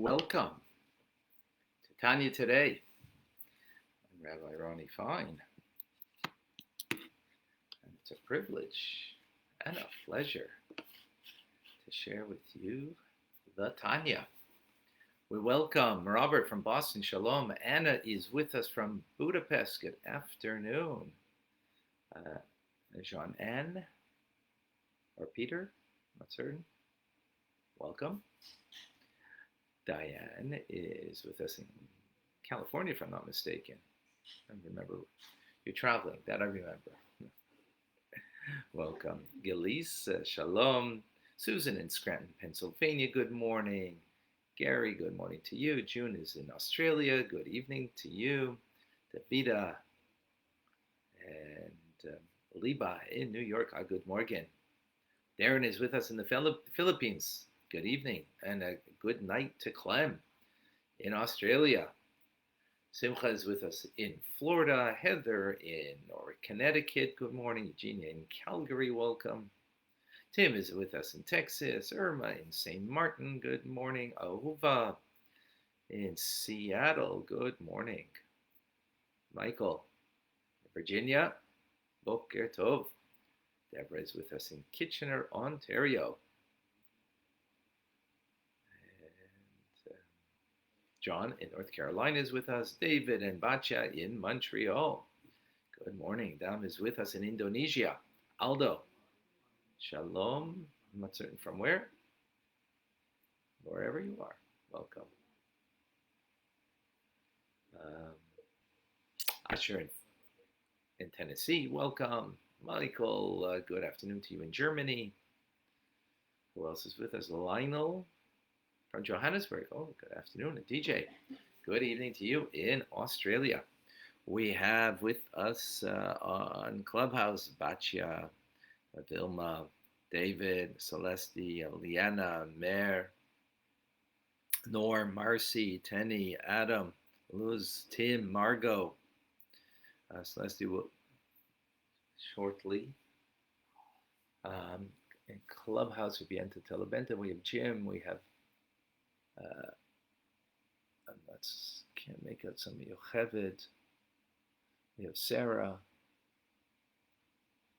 Welcome to Tanya Today. I'm Rabbi Ronnie Fine, and it's a privilege and a pleasure to share with you the Tanya. We welcome Robert from Boston. Shalom. Anna is with us from Budapest. Good afternoon. Jean-Anne or Peter, not certain. Welcome. Diane is with us in California, if I'm not mistaken. I remember you're traveling, that I remember. Welcome. Gilise, shalom. Susan in Scranton, Pennsylvania, good morning. Gary, good morning to you. June is in Australia, good evening to you. Davida and Liba in New York, good morning. Darren is with us in the Philippines. Good evening and a good night to Clem in Australia. Simcha is with us in Florida. Heather in Connecticut. Good morning. Eugenia in Calgary. Welcome. Tim is with us in Texas. Irma in St. Martin. Good morning. Ahuva in Seattle. Good morning. Michael, Virginia. Boker Tov. Deborah is with us in Kitchener, Ontario. John in North Carolina is with us. David and Batya in Montreal. Good morning. Dam is with us in Indonesia. Aldo. Shalom. I'm not certain from where. Wherever you are. Welcome. Asher in Tennessee. Welcome. Michael, good afternoon to you in Germany. Who else is with us? Lionel from Johannesburg. Oh, good afternoon. And DJ, good evening to you in Australia. We have with us on Clubhouse, Batya, Vilma, David, Celeste, Liana, Mare, Norm, Marcy, Tenny, Adam, Luz, Tim, Margot. Celeste will shortly. In Clubhouse, we begin to Telebenta. We have Jim, we have can't make out some Yocheved. We have Sarah,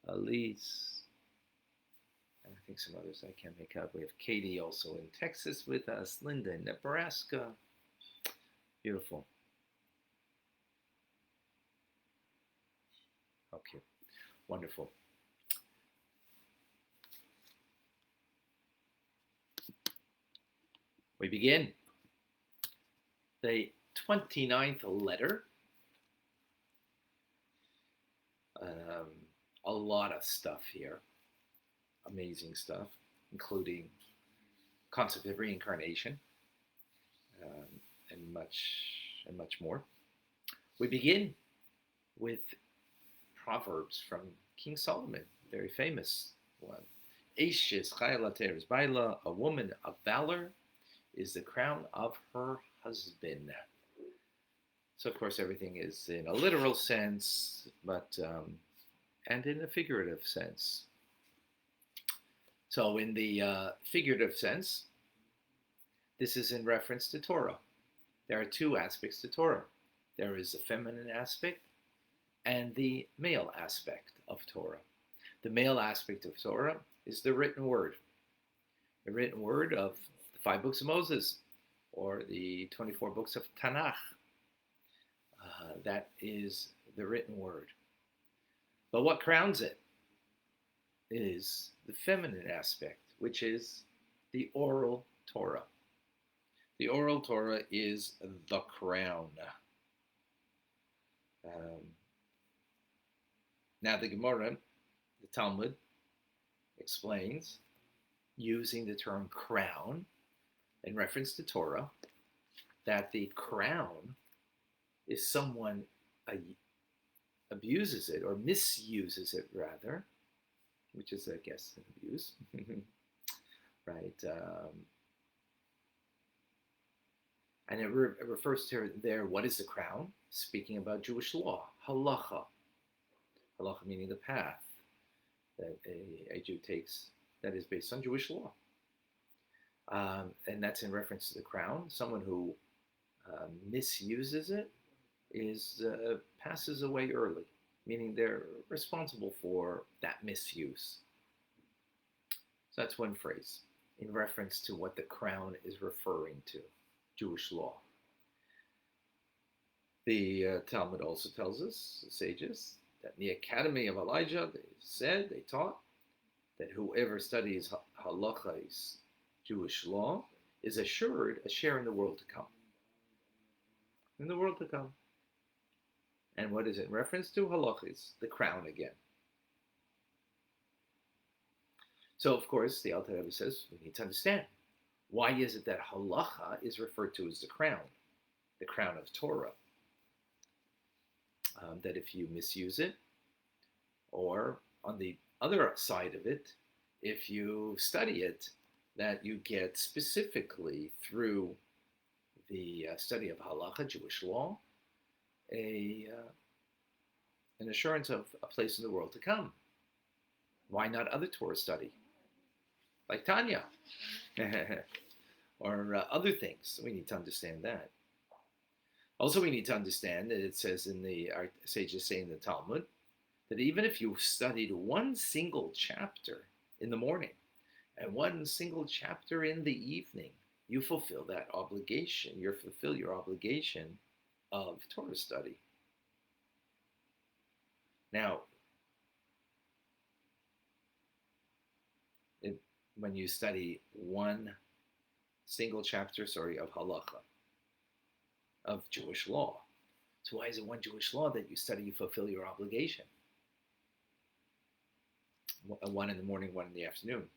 Elise, and I think some others I can't make out. We have Katie also in Texas with us, Linda in Nebraska. Beautiful. Okay, wonderful. We begin the 29th letter. A lot of stuff here, amazing stuff, including concept of reincarnation and much more. We begin with Proverbs from King Solomon, very famous one. Eishes chaylater baila, a woman of valor is the crown of her husband. So, of course, everything is in a literal sense, but and in a figurative sense. So, in the figurative sense, this is in reference to Torah. There are two aspects to Torah. There is the feminine aspect and the male aspect of Torah. The male aspect of Torah is the written word. The written word of the 5 books of Moses, or the 24 books of Tanakh. That is the written word. But what crowns it is the feminine aspect, which is the oral Torah. The oral Torah is the crown. Now the Gemara, the Talmud, explains, using the term crown in reference to Torah, that the crown is someone abuses it or misuses it rather, which is, I guess, an abuse, right? And it refers to there, what is the crown? Speaking about Jewish law, halacha. Halacha meaning the path that a Jew takes that is based on Jewish law. And that's in reference to the crown. Someone who misuses it is passes away early, meaning they're responsible for that misuse. So that's one phrase in reference to what the crown is referring to, Jewish law. The Talmud also tells us, the sages, that in the Academy of Elijah, they taught, that whoever studies halachas, Jewish law, is assured a share in the world to come. In the world to come. And what is it in reference to? Halachas, the crown again. So, of course, the Alter Rebbe says we need to understand, why is it that halacha is referred to as the crown of Torah? That if you misuse it, or on the other side of it, if you study it, that you get specifically through the study of halacha, Jewish law, an assurance of a place in the world to come. Why not other Torah study, like Tanya, or other things? We need to understand that. Also, we need to understand that it says our sages say in the Talmud, that even if you studied one single chapter in the morning and one single chapter in the evening, you fulfill that obligation. You fulfill your obligation of Torah study. Now, when you study one single chapter, of halacha, of Jewish law, so why is it one Jewish law that you study, you fulfill your obligation? One in the morning, one in the afternoon.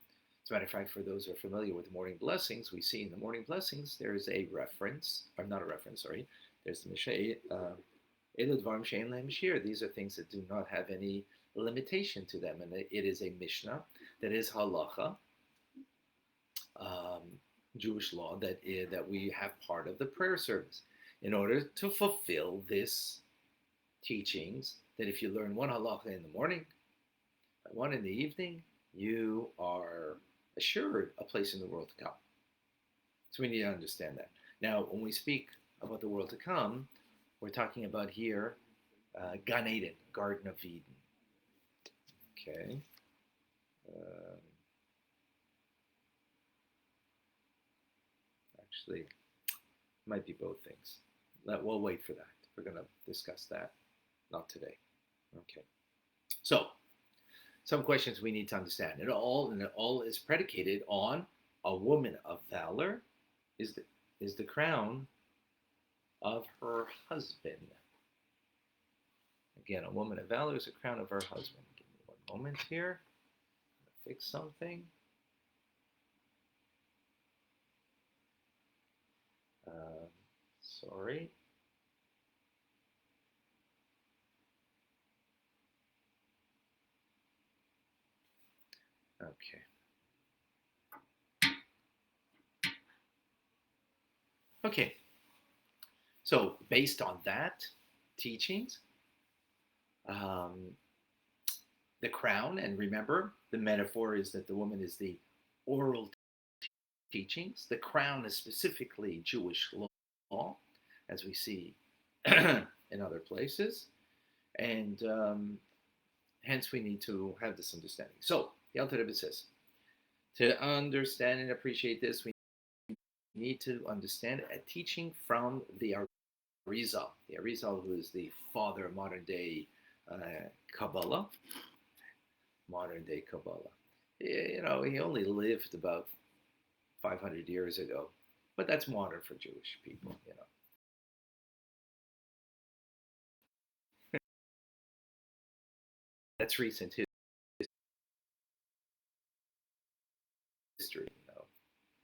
As a matter of fact, for those who are familiar with the morning blessings, we see in the morning blessings there's a reference, or not a reference, sorry, there's the Mishnah, these are things that do not have any limitation to them, and it is a Mishnah that is halacha, Jewish law, that we have part of the prayer service in order to fulfill this teachings, that if you learn one halacha in the morning, one in the evening, you are assured a place in the world to come. So we need to understand that. Now, when we speak about the world to come, we're talking about here Gan Eden, Garden of Eden. Okay. Actually, might be both things. We'll wait for that. We're going to discuss that. Not today. Okay. So, some questions we need to understand. It all is predicated on a woman of valor is the crown of her husband. Again, a woman of valor is the crown of her husband. Give me one moment here. I'm going to fix something. Sorry. Okay. Okay. So based on that teachings, the crown, and remember, the metaphor is that the woman is the oral teachings. The crown is specifically Jewish law, as we see in other places. And hence we need to have this understanding. So, the Alter Rebbe says, to understand and appreciate this, we need to understand a teaching from the Arizal. The Arizal, who is the father of modern day Kabbalah. Modern day Kabbalah. You know, he only lived about 500 years ago, but that's modern for Jewish people, you know. That's recent history, you know.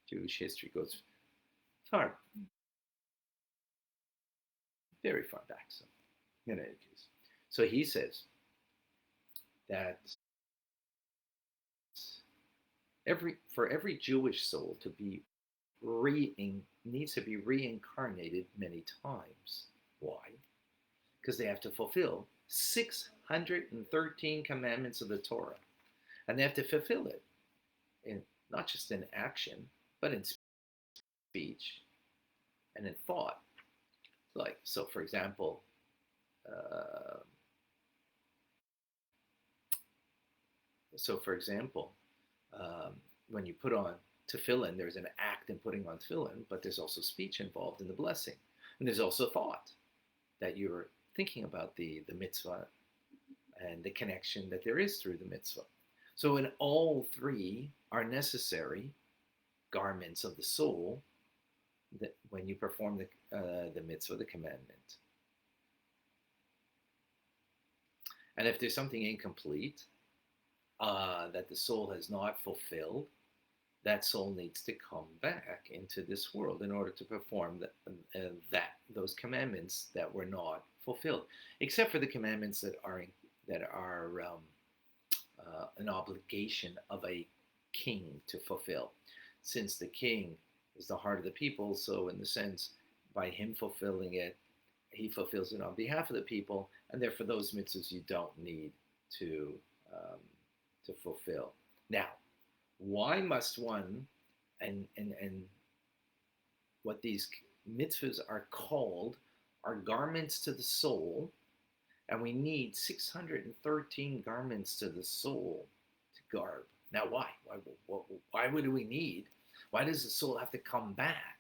Jewish history goes far, very far back. So, in any case, so he says that for every Jewish soul to be needs to be reincarnated many times. Why? Because they have to fulfill 613 commandments of the Torah, and they have to fulfill it in not just in action, but in speech and in thought. Like, so for example, uh, um, when you put on tefillin, there's an act in putting on tefillin, but there's also speech involved in the blessing. And there's also thought that you're thinking about the mitzvah and the connection that there is through the mitzvah. So in all three are necessary garments of the soul that when you perform the mitzvah, the commandment. And if there's something incomplete that the soul has not fulfilled, that soul needs to come back into this world in order to perform those commandments that were not fulfilled, except for the commandments that are an obligation of a king to fulfill. Since the king is the heart of the people, so in the sense, by him fulfilling it, he fulfills it on behalf of the people, and therefore those mitzvahs you don't need to fulfill. Now, why must one, and what these mitzvahs are called are garments to the soul, and we need 613 garments to the soul to garb. Now, why? Why would we need? Why does the soul have to come back?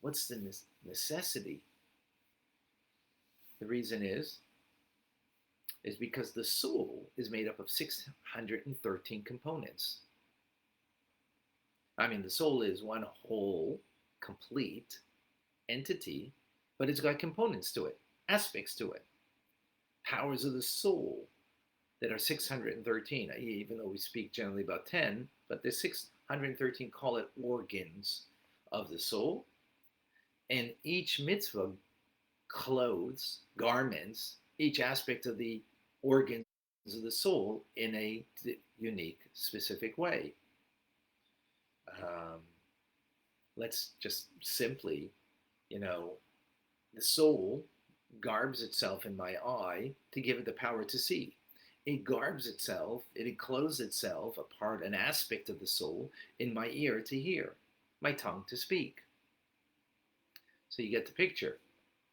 What's the necessity? The reason is because the soul is made up of 613 components. I mean, the soul is one whole, complete entity, but it's got components to it, aspects to it, powers of the soul that are 613, even though we speak generally about 10, but there's 613, call it organs of the soul. And each mitzvah clothes, garments, each aspect of the organs of the soul in a unique, specific way. Let's just simply, the soul garbs itself in my eye to give it the power to see. It garbs itself, it encloses itself, an aspect of the soul, in my ear to hear, my tongue to speak. So you get the picture.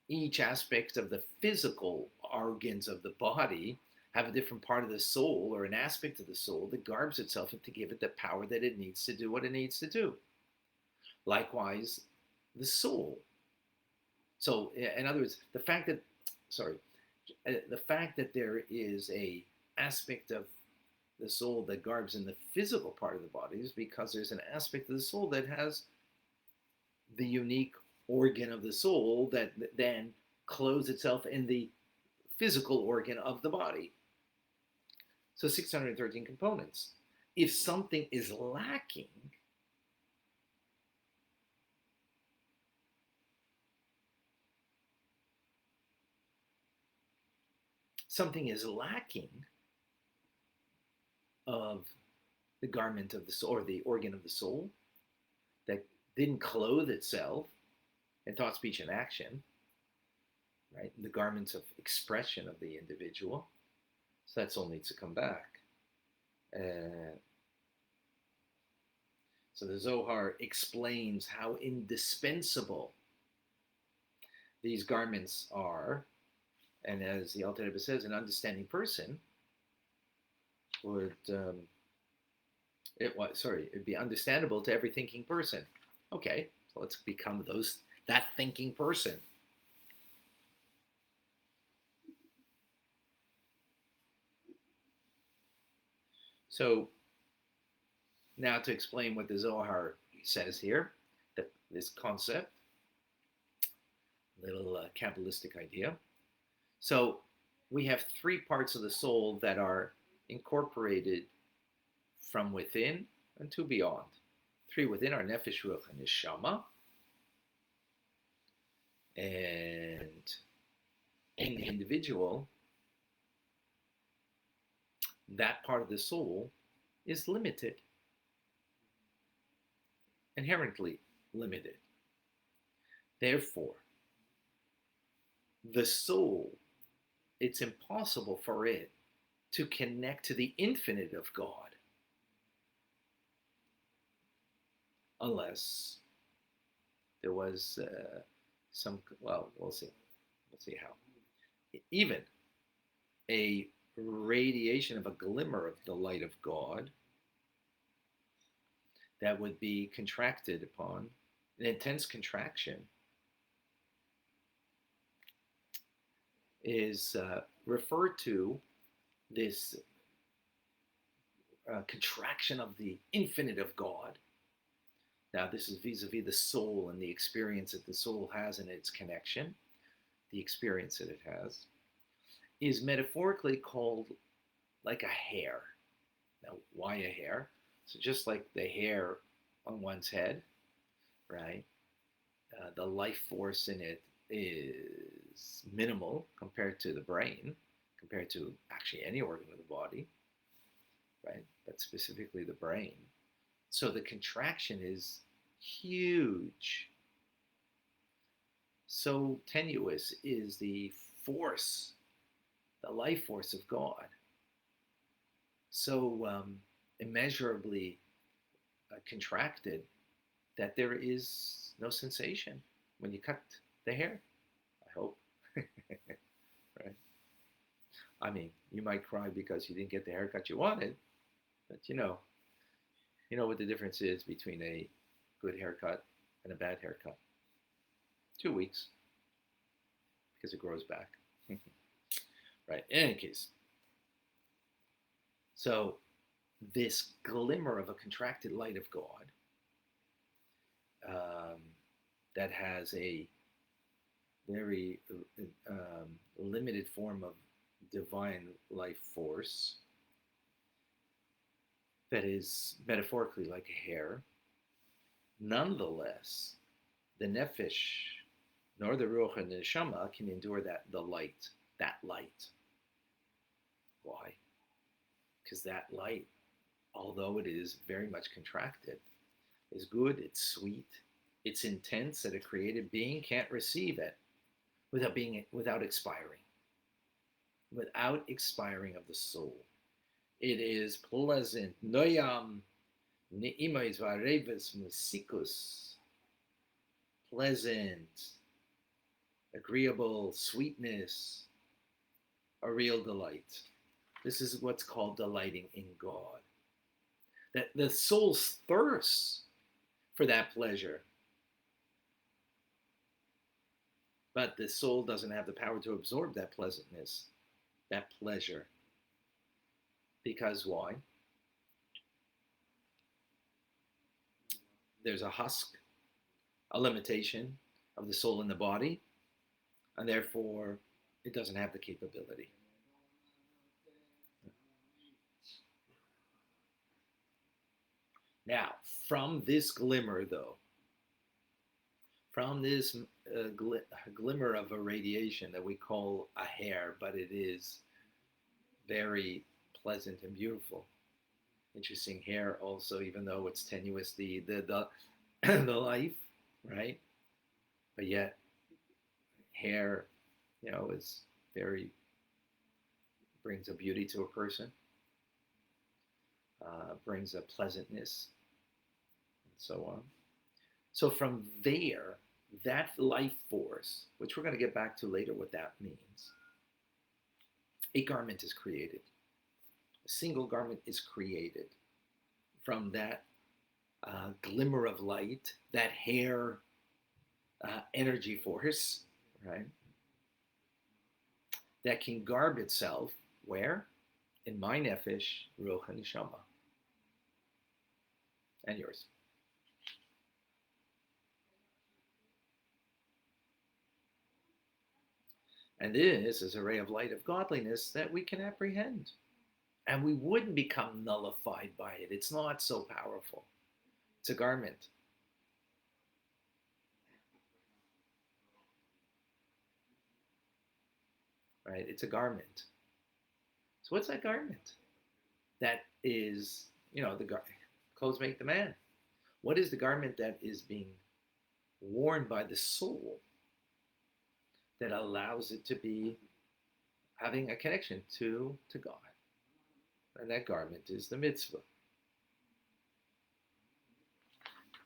Each aspect of the physical organs of the body have a different part of the soul or an aspect of the soul that garbs itself to give it the power that it needs to do what it needs to do. Likewise, the soul. So, in other words, the fact that there is a aspect of the soul that garbs in the physical part of the body is because there's an aspect of the soul that has the unique organ of the soul that then clothes itself in the physical organ of the body. So 613 components. If something is lacking, of the garment of the soul, or the organ of the soul, that didn't clothe itself in thought, speech, and action, right? The garments of expression of the individual. So that soul needs to come back. So the Zohar explains how indispensable these garments are. And as the Alter Rebbe says, an understanding person it'd be understandable to every thinking person. Okay, so let's become that thinking person. So now to explain what the Zohar says here, this concept, little Kabbalistic idea. So we have three parts of the soul that are incorporated from within and to beyond. Three within are Nefesh, Ruach, and Neshama. And in the individual, that part of the soul is limited, inherently limited. Therefore, the soul, it's impossible for it to connect to the infinite of God unless there was some, well, we'll see. We'll see how. Even a radiation of a glimmer of the light of God that would be contracted upon, an intense contraction is referred to this contraction of the infinite of God. Now, this is vis-a-vis the soul and the experience that the soul has in its connection, the experience that it has, is metaphorically called like a hair. Now, why a hair? So just like the hair on one's head, right? The life force in it is minimal compared to the brain, compared to actually any organ of the body, right? But specifically the brain. So the contraction is huge. So tenuous is the force, the life force of God. So immeasurably contracted that there is no sensation when you cut the hair, I hope. Right? I mean, you might cry because you didn't get the haircut you wanted, but you know what the difference is between a good haircut and a bad haircut. 2 weeks, because it grows back. Right? In any case, so this glimmer of a contracted light of God that has a very limited form of divine life force that is metaphorically like a hair. Nonetheless, the nefesh nor the ruach and the neshama can endure that light. Why? Because that light, although it is very much contracted, is good, it's sweet, it's intense that a created being can't receive it without expiring of the soul. It is pleasant, noyam, ne'imais vareves musikus, pleasant, agreeable, sweetness, a real delight. This is what's called delighting in God. That the soul's thirst for that pleasure, but the soul doesn't have the power to absorb that pleasantness, that pleasure. Because why? There's a husk, a limitation of the soul in the body, and therefore it doesn't have the capability. Now, from this glimmer, though, from this glimmer of a radiation that we call a hair, but it is very pleasant and beautiful. Interesting hair also, even though it's tenuous, the the life, right? But yet, hair, is very, brings a beauty to a person, brings a pleasantness, and so on. So from there, that life force, which we're going to get back to later what that means, a garment is created. A single garment is created from that glimmer of light, that hair energy force, right? That can garb itself where? In my nefesh, ruach and neshama. And yours. And this is a ray of light of godliness that we can apprehend. And we wouldn't become nullified by it. It's not so powerful. It's a garment. Right? It's a garment. So what's that garment? That is, clothes make the man. What is the garment that is being worn by the soul that allows it to be having a connection to God? And that garment is the mitzvah.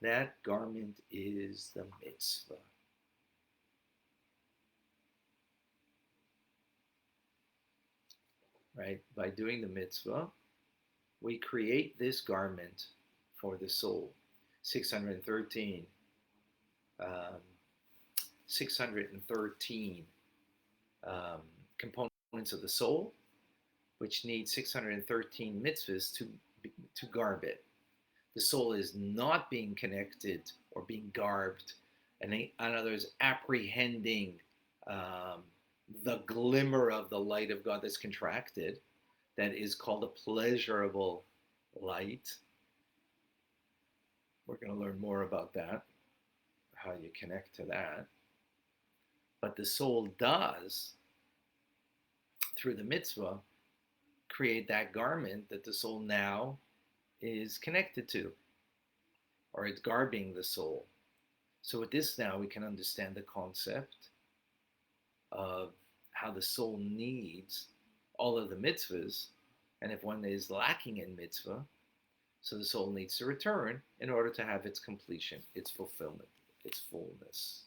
That garment is the mitzvah. Right? By doing the mitzvah, we create this garment for the soul. 613, um, 613 components of the soul, which need 613 mitzvahs to garb it. The soul is not being connected or being garbed, and in other words, apprehending the glimmer of the light of God that's contracted, that is called a pleasurable light. We're going to learn more about that, how you connect to that. But the soul does, through the mitzvah, create that garment that the soul now is connected to, or it's garbing the soul. So with this now, we can understand the concept of how the soul needs all of the mitzvahs, and if one is lacking in mitzvah, so the soul needs to return in order to have its completion, its fulfillment, its fullness.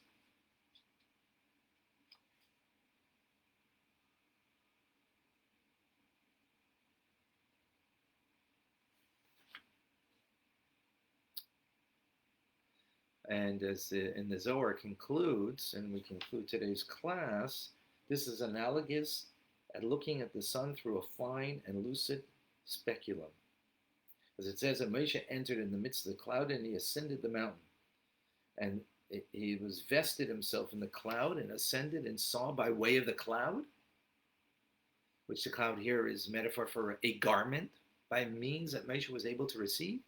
And as in the Zohar concludes, and we conclude today's class, this is analogous at looking at the sun through a fine and lucid speculum. As it says, Moshe entered in the midst of the cloud and he ascended the mountain. And he was vested himself in the cloud and ascended and saw by way of the cloud, which the cloud here is metaphor for a garment, by means that Moshe was able to receive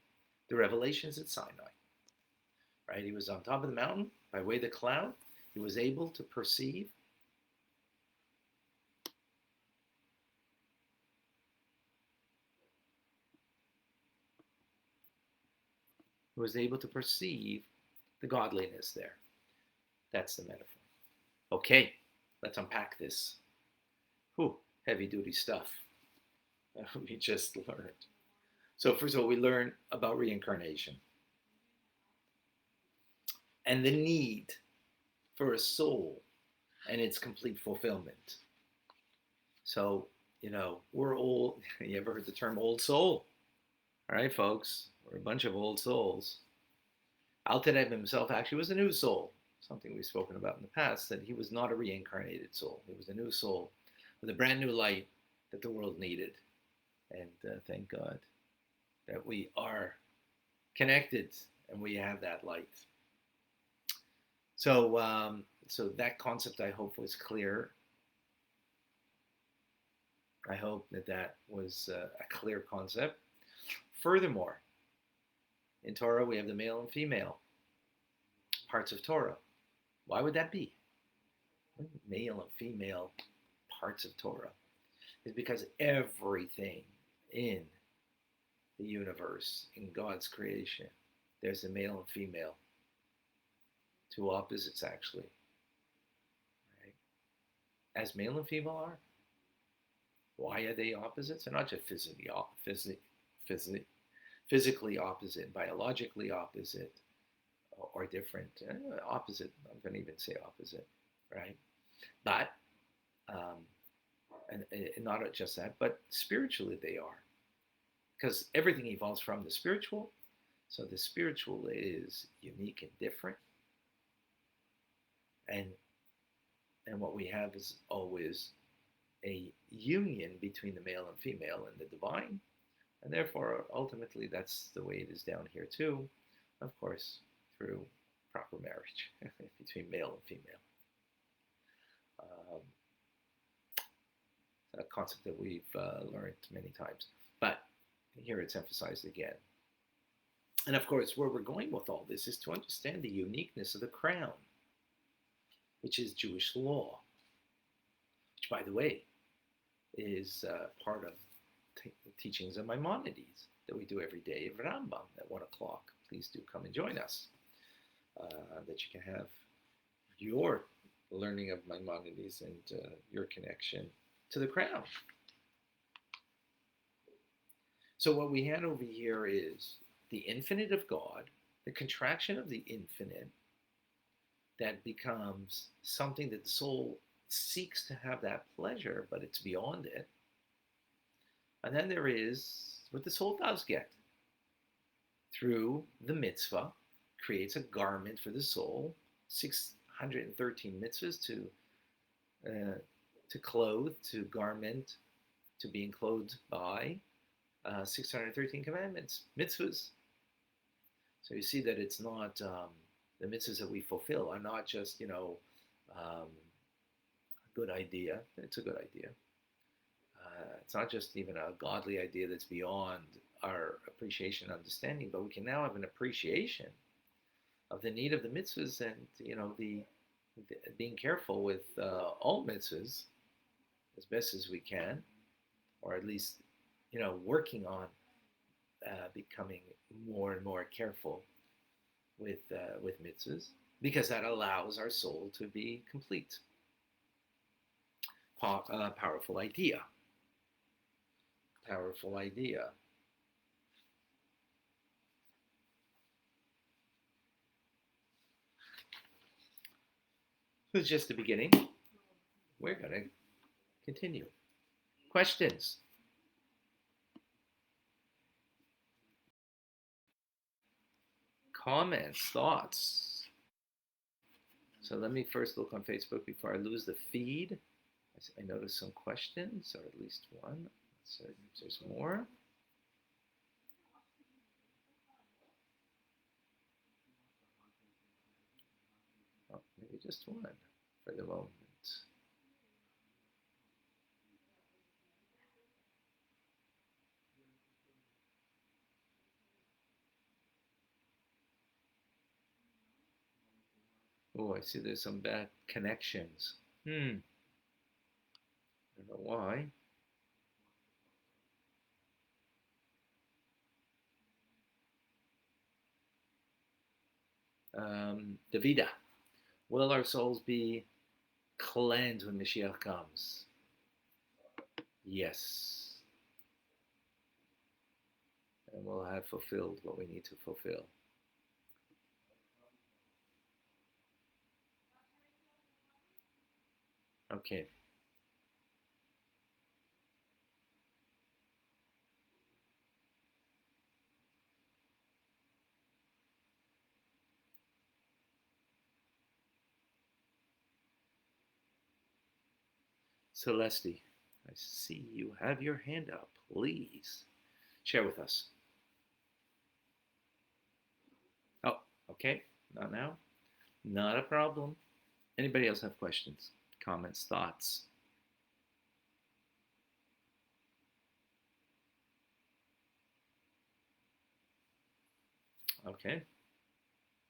the revelations at Sinai. Right? He was on top of the mountain by way of the cloud. He was able to perceive the godliness there. That's the metaphor. Okay, let's unpack this. Whew, heavy duty stuff we just learned. So first of all, we learn about reincarnation and the need for a soul and its complete fulfillment. So, we're old. You ever heard the term old soul? All right, folks, we're a bunch of old souls. Alter Rebbe himself actually was a new soul, something we've spoken about in the past, that he was not a reincarnated soul. He was a new soul with a brand new light that the world needed. And thank God that we are connected and we have that light. So, so that concept, I hope, was clear. I hope that was a clear concept. Furthermore, in Torah, we have the male and female parts of Torah. Why would that be? Male and female parts of Torah is because everything in the universe, in God's creation, there's a male and female. Two opposites, actually. Right? As male and female are. Why are they opposites? They're not just physically opposite, biologically opposite, or different. Opposite, I'm going to even say opposite, right? But, and not just that, but spiritually they are. Because everything evolves from the spiritual, so the spiritual is unique and different. And what we have is always a union between the male and female and the divine, and therefore ultimately that's the way it is down here too, of course, through proper marriage between male and female. A concept that we've learned many times, but here it's emphasized again. And of course, where we're going with all this is to understand the uniqueness of the crown, which is Jewish law, which, by the way, is part of the teachings of Maimonides that we do every day of Rambam at 1 o'clock. Please do come and join us, that you can have your learning of Maimonides and your connection to the crown. So what we had over here is the infinite of God, the contraction of the infinite that becomes something that the soul seeks to have that pleasure, but it's beyond it. And then there is what the soul does get through the mitzvah, creates a garment for the soul, 613 mitzvahs to clothe, to garment, to be enclosed by, 613 commandments, mitzvahs. So you see that it's not, the mitzvahs that we fulfill are not just, a good idea. It's a good idea. It's not just even a godly idea that's beyond our appreciation and understanding, but we can now have an appreciation of the need of the mitzvahs and, the being careful with all mitzvahs as best as we can, or at least, working on becoming more and more careful with mitzvahs, because that allows our soul to be complete. Powerful idea. Powerful idea. So it's just the beginning. We're going to continue. Questions? Comments? Thoughts? So let me first look on Facebook before I lose the feed. I noticed some questions, or at least one. So if there's more. Oh, maybe just one for the moment. Oh, I see there's some bad connections. I don't know why. Davida, will our souls be cleansed when Mashiach comes? Yes. And we'll have fulfilled what we need to fulfill. Okay. Celeste, I see you have your hand up. Please share with us. Oh, okay. Not now. Not a problem. Anybody else have questions, comments, thoughts? Okay.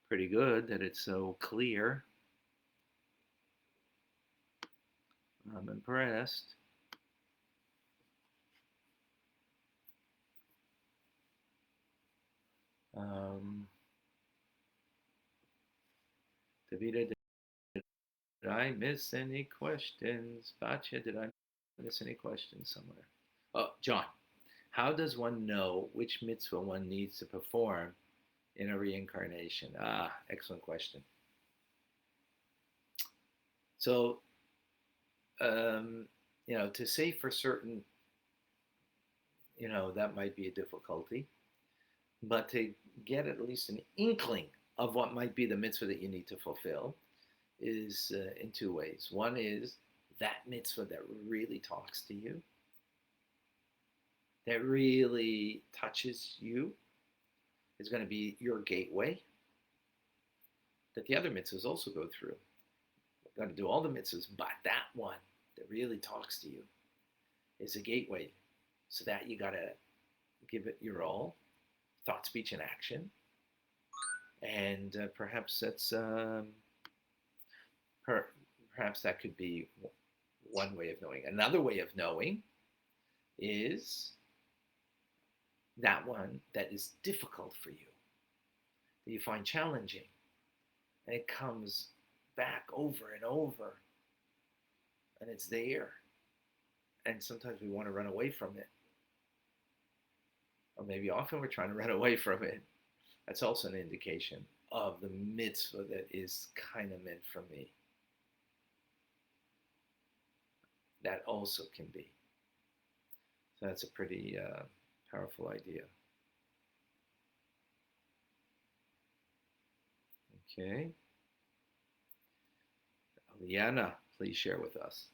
Pretty good that it's so clear. I'm impressed. Davida, did I miss any questions? Batya, did I miss any questions somewhere? Oh, John, how does one know which mitzvah one needs to perform in a reincarnation? Excellent question. So, to say for certain, that might be a difficulty, but to get at least an inkling of what might be the mitzvah that you need to fulfill is in two ways. One is that mitzvah that really talks to you, that really touches you, is going to be your gateway that the other mitzvahs also go through. We're going to do all the mitzvahs, but that one that really talks to you is a gateway. So that you got to give it your all, thought, speech, and action. And perhaps that's perhaps that could be one way of knowing. Another way of knowing is that one that is difficult for you, that you find challenging, and it comes back over and over, and it's there, and sometimes we want to run away from it, or maybe often we're trying to run away from it, That's also an indication of the mitzvah that is kind of meant for me. That also can be. So that's a pretty powerful idea. Okay. Liana, please share with us.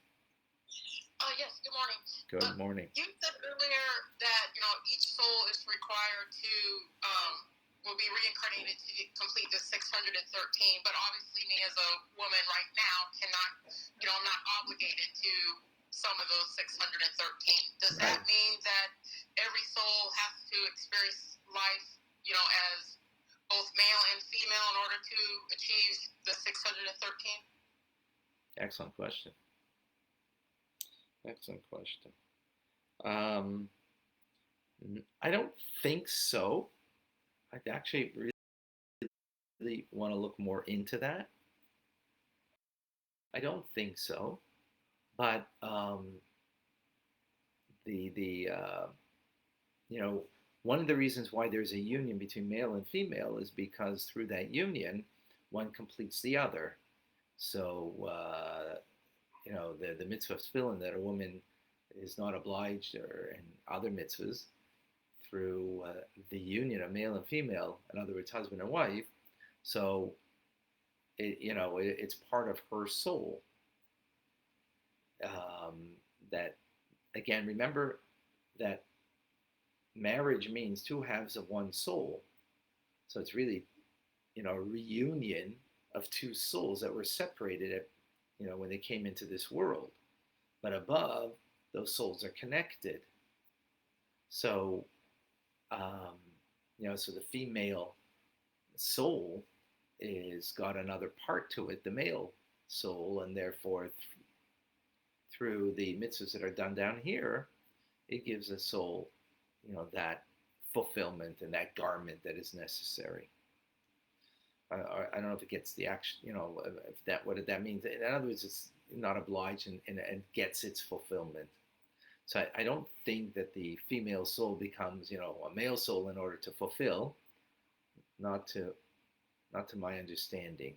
Yes, good morning. Good morning. You said earlier that each soul is required to will be reincarnated to complete the 613. But obviously, me as a woman right now cannot, I'm not obligated to some of those 613. Does that mean that every soul has to experience life, as both male and female in order to achieve the 613? Excellent question. I don't think so. I actually really want to look more into that. I don't think so, but one of the reasons why there's a union between male and female is because through that union, one completes the other. So the mitzvah of tefillin, that a woman is not obliged, or in other mitzvahs, through the union of male and female, in other words, husband and wife. So it's part of her soul. That, again, remember that marriage means two halves of one soul. So it's really, a reunion of two souls that were separated when they came into this world. But above, those souls are connected. So, so the female soul is got another part to it, the male soul, and therefore through the mitzvahs that are done down here, it gives a soul, that fulfillment and that garment that is necessary. I don't know if it gets the action, what that means. In other words, it's not obliged and gets its fulfillment. So I don't think that the female soul becomes, a male soul in order to fulfill. Not to my understanding.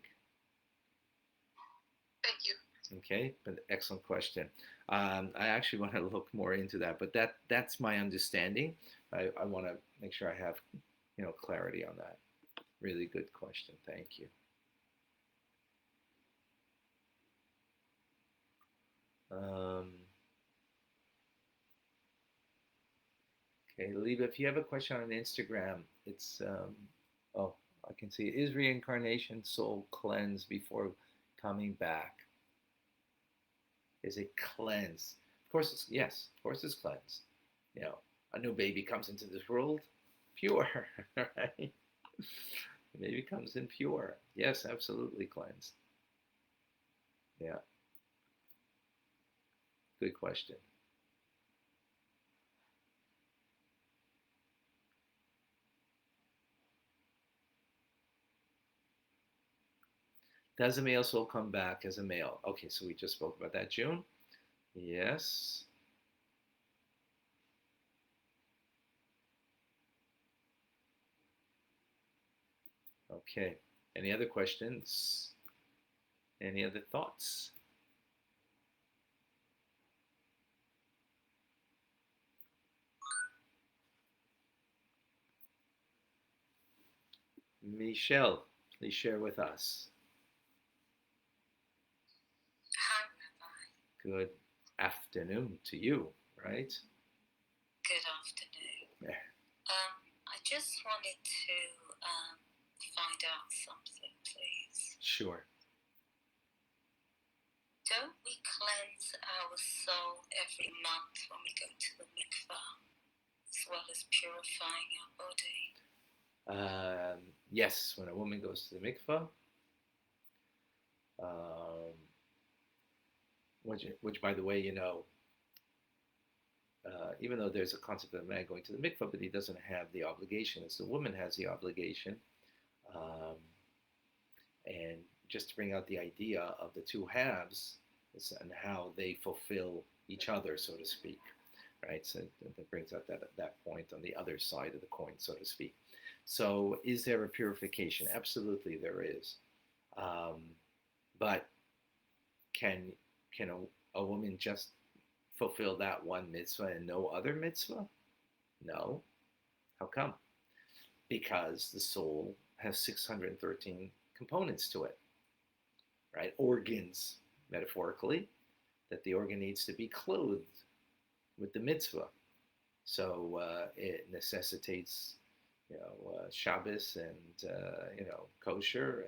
Thank you. Okay, but excellent question. I actually want to look more into that, but that's my understanding. I want to make sure I have, clarity on that. Really good question. Thank you. Okay, Liba, if you have a question on Instagram, it's I can see, is reincarnation soul cleansed before coming back? Is it cleansed? Of course, of course it's cleansed. A new baby comes into this world pure, right? The baby comes in pure. Yes, absolutely cleansed. Yeah. Good question. Does a male soul come back as a male? Okay, so we just spoke about that, June. Yes. Okay. Any other questions? Any other thoughts? Michelle, please share with us. Hi, Rabbi. Good afternoon to you, right? Good afternoon. Yeah. I just wanted to find out something, please. Sure. Don't we cleanse our soul every month when we go to the mikvah, as well as purifying our body? Yes, when a woman goes to the mikvah, which by the way, even though there's a concept of a man going to the mikvah, but he doesn't have the obligation, as the woman has the obligation. And just to bring out the idea of the two halves and how they fulfill each other, so to speak, right? So that brings out that point on the other side of the coin, so to speak. So is there a purification? Absolutely there is. But can a woman just fulfill that one mitzvah and no other mitzvah? No. How come? Because the soul has 613 components to it, right? Organs, metaphorically, that the organ needs to be clothed with the mitzvah. So it necessitates, Shabbos and, kosher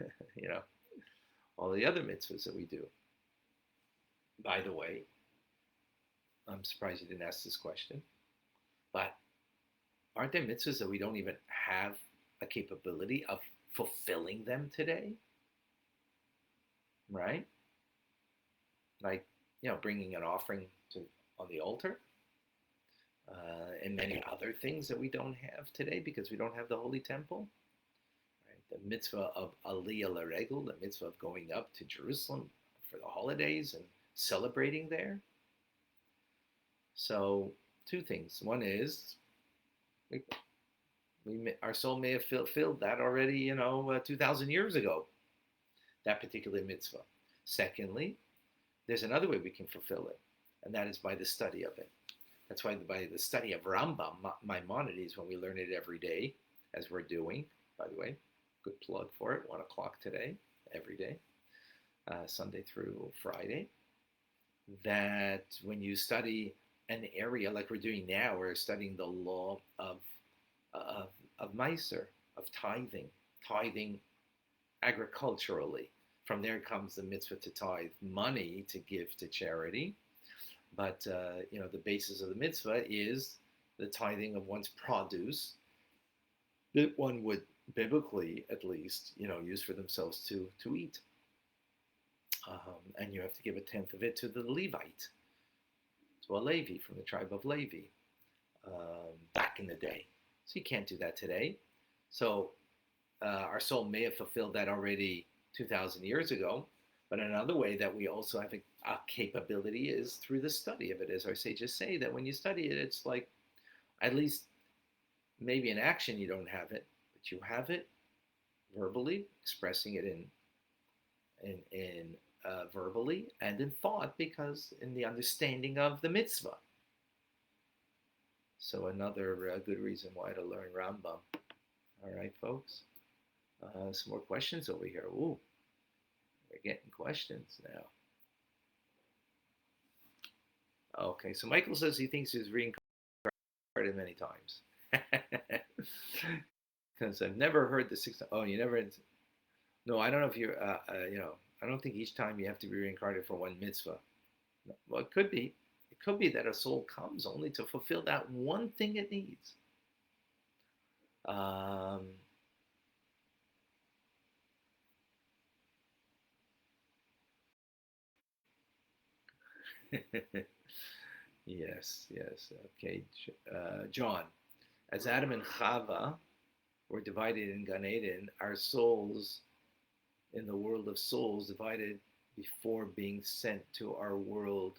and, all the other mitzvahs that we do. By the way, I'm surprised you didn't ask this question, but aren't there mitzvahs that we don't even have a capability of fulfilling them today? Right? Like, bringing an offering on the altar, and many other things that we don't have today because we don't have the holy temple. Right? The mitzvah of Aliyah L'Regel, the mitzvah of going up to Jerusalem for the holidays and celebrating there. So, two things. One is, our soul may have fulfilled that already, 2,000 years ago, that particular mitzvah. Secondly, there's another way we can fulfill it, and that is by the study of it. That's why by the study of Rambam, Maimonides, when we learn it every day, as we're doing, by the way, good plug for it, 1 o'clock today, every day, Sunday through Friday, that when you study an area like we're doing now, we're studying the law of Meiser, of tithing agriculturally. From there comes the mitzvah to tithe money to give to charity. But, the basis of the mitzvah is the tithing of one's produce that one would biblically, at least, use for themselves to eat. And you have to give a tenth of it to the Levite, to a Levi from the tribe of Levi, back in the day. So you can't do that today. So our soul may have fulfilled that already 2,000 years ago. But another way that we also have a capability is through the study of it. As our sages say, that when you study it, it's like, at least maybe in action you don't have it, but you have it verbally, expressing it in verbally and in thought, because in the understanding of the mitzvah. So another good reason why to learn Rambam. All right, folks. Some more questions over here. Ooh. We're getting questions now. Okay, so Michael says he thinks he's reincarnated many times. Because I've never heard the 6. Oh, you never. No, I don't know if you're. I don't think each time you have to be reincarnated for one mitzvah. Well, it could be. It could be that a soul comes only to fulfill that one thing it needs. Yes. Okay, John. As Adam and Chava were divided in Gan Eden, our souls in the world of souls divided before being sent to our world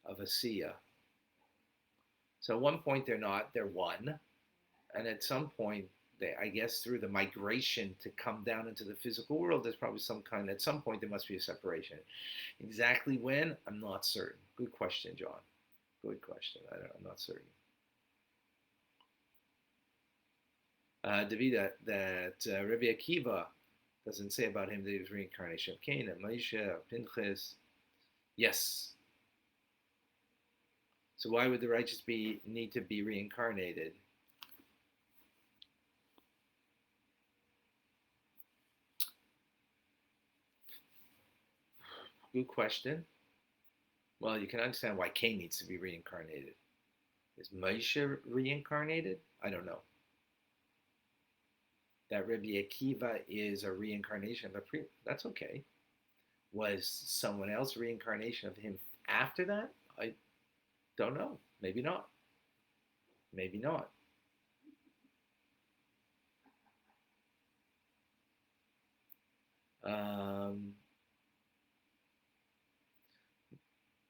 of Asiya. So at one point they're not, they're one. And at some point, I guess through the migration to come down into the physical world, there's probably at some point there must be a separation. Exactly when, I'm not certain. Good question, John. Good question. I'm not certain. Davida, that Rabbi Akiva doesn't say about him that he was reincarnation of Cain, Moshe, Pinchas. Yes. So why would the righteous need to be reincarnated? Good question. Well, you can understand why Cain needs to be reincarnated. Is Moshe reincarnated? I don't know. That Rabbi Akiva is a reincarnation of the priest. That's okay. Was someone else reincarnation of him after that? I don't know. Maybe not. Maybe not.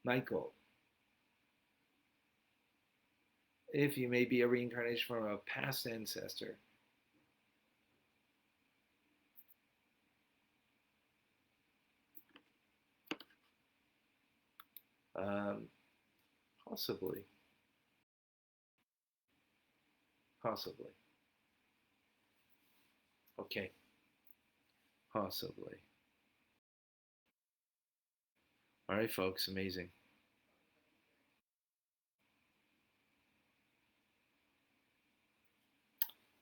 Michael, if you may be a reincarnation from a past ancestor, Possibly. Possibly. Okay. Possibly. All right, folks. Amazing.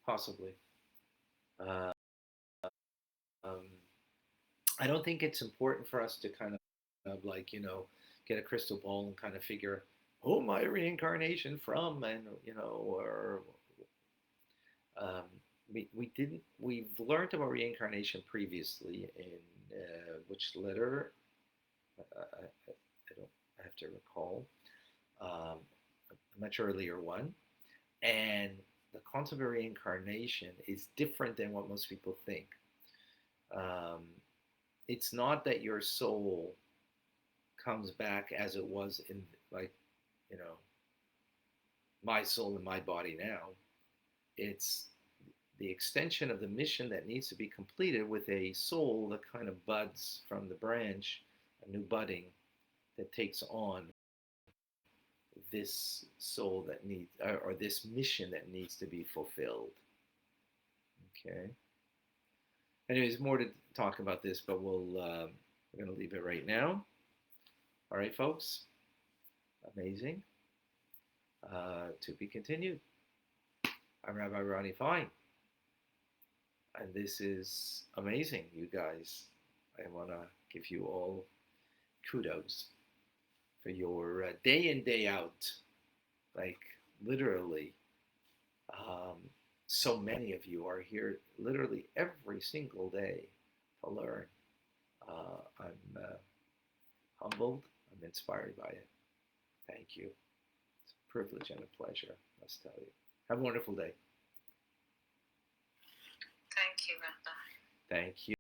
Possibly. Uh, um, I don't think it's important for us to kind of like, get a crystal ball and kind of figure, who my reincarnation from, and, or um, we didn't, we've learned about reincarnation previously in which letter? I don't, I have to recall, um, a much earlier one. And the concept of reincarnation is different than what most people think. Um, it's not that your soul comes back as it was in, like, you know my soul in my body now. It's the extension of the mission that needs to be completed with a soul that kind of buds from the branch, a new budding that takes on this soul that needs, or this mission that needs to be fulfilled. Okay. Anyways, more to talk about this, but we're going to leave it right now. All right, folks. Amazing. To be continued. I'm Rabbi Ronnie Fine, and this is amazing, you guys. I want to give you all kudos for your day in, day out, like literally. Um, so many of you are here literally every single day to learn. I'm humbled. I'm inspired by it. Thank you. It's a privilege and a pleasure, let's tell you. Have a wonderful day. Thank you, Rabbi. Thank you.